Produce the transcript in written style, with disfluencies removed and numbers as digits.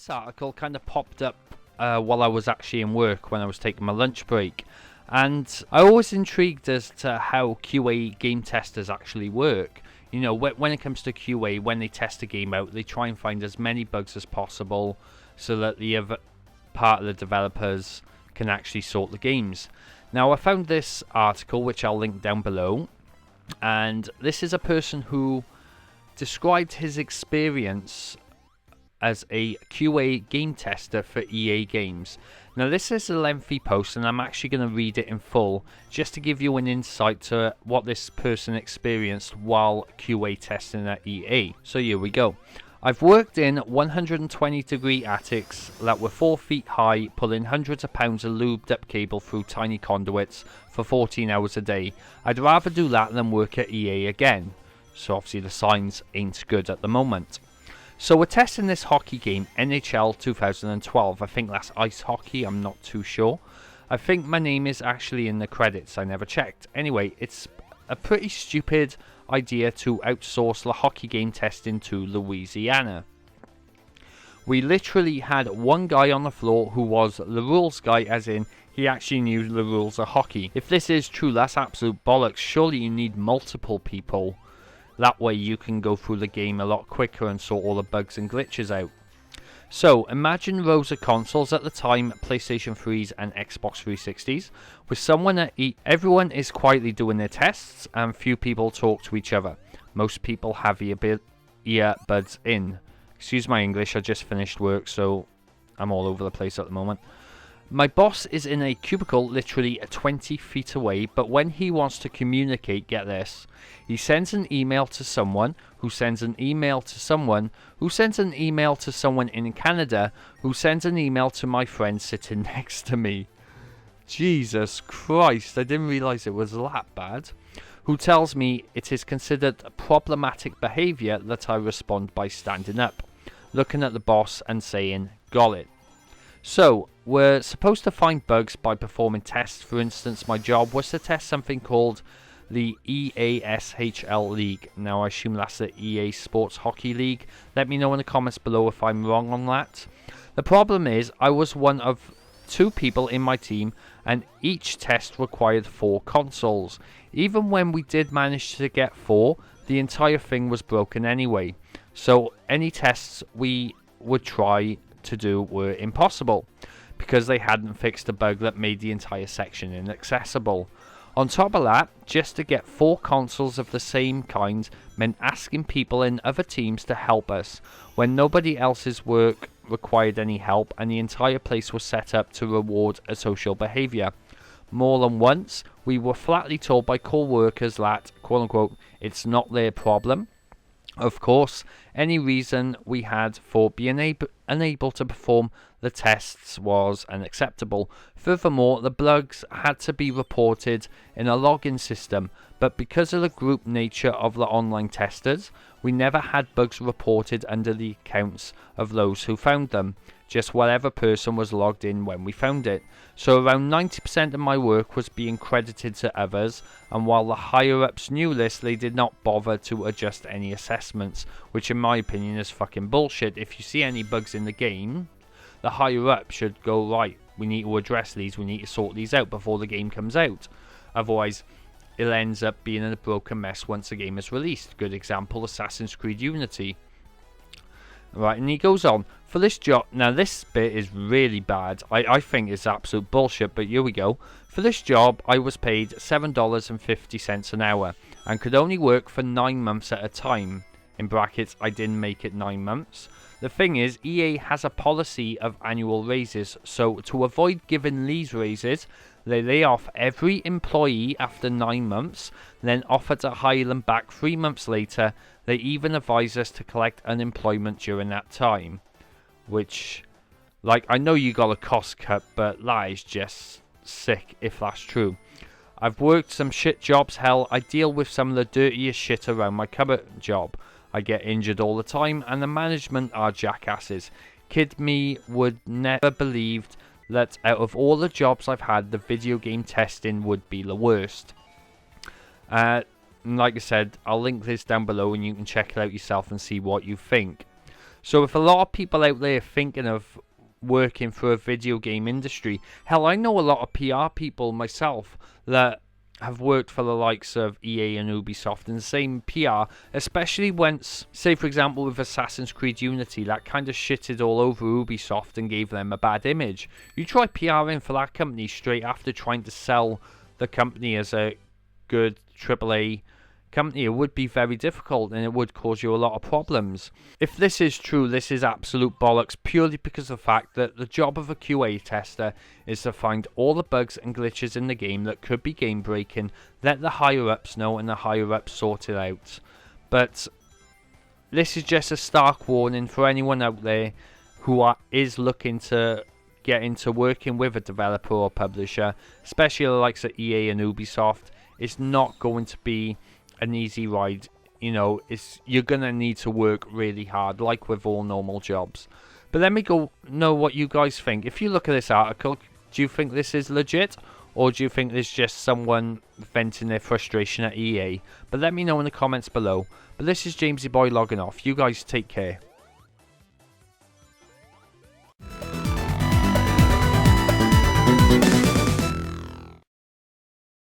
this article kind of popped up while I was actually in work when I was taking my lunch break. And I was intrigued as to how QA game testers actually work. You know, when it comes to QA, when they test a game out, they try and find as many bugs as possible so that the other part of the developers can actually sort the games. Now, I found this article, which I'll link down below, and this is a person who described his experience as a QA game tester for EA Games. Now, this is a lengthy post, and I'm actually going to read it in full just to give you an insight to what this person experienced while QA testing at EA. So here we go. I've worked in 120-degree attics that were 4 feet high, pulling hundreds of pounds of lubed up cable through tiny conduits for 14 hours a day. I'd rather do that than work at EA again. So obviously the signs ain't good at the moment. So we're testing this hockey game, NHL 2012. I think that's ice hockey, I'm not too sure. I think my name is actually in the credits, I never checked. Anyway, it's a pretty stupid idea to outsource the hockey game testing to Louisiana. We literally had one guy on the floor who was the rules guy, as in he actually knew the rules of hockey. If this is true, that's absolute bollocks. Surely you need multiple people. That way you can go through the game a lot quicker and sort all the bugs and glitches out. So, imagine rows of consoles at the time, PlayStation 3s and Xbox 360s, with someone at everyone is quietly doing their tests and few people talk to each other. Most people have earbuds in. Excuse my English, I just finished work, so I'm all over the place at the moment. My boss is in a cubicle literally 20 feet away, but when he wants to communicate, get this, he sends an email to someone, who sends an email to someone, who sends an email to someone in Canada, who sends an email to my friend sitting next to me. Jesus Christ, I didn't realise it was that bad. Who tells me it is considered problematic behaviour that I respond by standing up, looking at the boss and saying, "Got it." So, we're supposed to find bugs by performing tests. For instance, my job was to test something called the EASHL League. Now, I assume that's the EA Sports Hockey League. Let me know in the comments below if I'm wrong on that. The problem is, I was one of 2 people in my team, and each test required 4 consoles. Even when we did manage to get 4, the entire thing was broken anyway. So, any tests we would try to do were impossible because they hadn't fixed the bug that made the entire section inaccessible. On top of that, just to get 4 consoles of the same kind meant asking people in other teams to help us when nobody else's work required any help, and the entire place was set up to reward asocial behaviour. More than once, we were flatly told by co-workers that, quote-unquote, it's not their problem. Of course, any reason we had for being unable to perform the tests was unacceptable. Furthermore, the bugs had to be reported in a login system, but because of the group nature of the online testers, we never had bugs reported under the accounts of those who found them, just whatever person was logged in when we found it. So around 90% of my work was being credited to others, and while the higher-ups knew this, they did not bother to adjust any assessments, which in my opinion is fucking bullshit. If you see any bugs in the game, the higher-up should go, right, we need to address these, we need to sort these out before the game comes out. Otherwise, it ends up being a broken mess once the game is released. Good example, Assassin's Creed Unity. Right, and he goes on, for this job, now this bit is really bad, I think it's absolute bullshit, but here we go. For this job, I was paid $7.50 an hour, and could only work for 9 months at a time. In brackets, I didn't make it 9 months. The thing is, EA has a policy of annual raises, so to avoid giving these raises, they lay off every employee after 9 months, then offer to hire them back 3 months later. They even advise us to collect unemployment during that time. Which, like, I know you got a cost cut, but that is just sick if that's true. I've worked some shit jobs, hell, I deal with some of the dirtiest shit around my current job. I get injured all the time, and the management are jackasses. Kid me would never believed that out of all the jobs I've had, the video game testing would be the worst. Like I said, I'll link this down below and you can check it out yourself and see what you think. So if a lot of people out there thinking of working for a video game industry, hell, I know a lot of PR people myself that have worked for the likes of EA and Ubisoft, and the same PR, especially once, say for example with Assassin's Creed Unity, that kind of shitted all over Ubisoft and gave them a bad image. You try PRing for that company straight after trying to sell the company as a good AAA company, it would be very difficult and it would cause you a lot of problems. If this is true, this is absolute bollocks, purely because of the fact that the job of a QA tester is to find all the bugs and glitches in the game that could be game breaking, let the higher ups know, and the higher ups sort it out. But this is just a stark warning for anyone out there who is looking to get into working with a developer or publisher, especially the likes of EA and Ubisoft. It's not going to be an easy ride. You're gonna need to work really hard, like with all normal jobs. But let me know what you guys think. If you look at this article, do you think this is legit, or do you think this is just someone venting their frustration at EA? But let me know in the comments below. But this is Jamesy Boy logging off. You guys take care.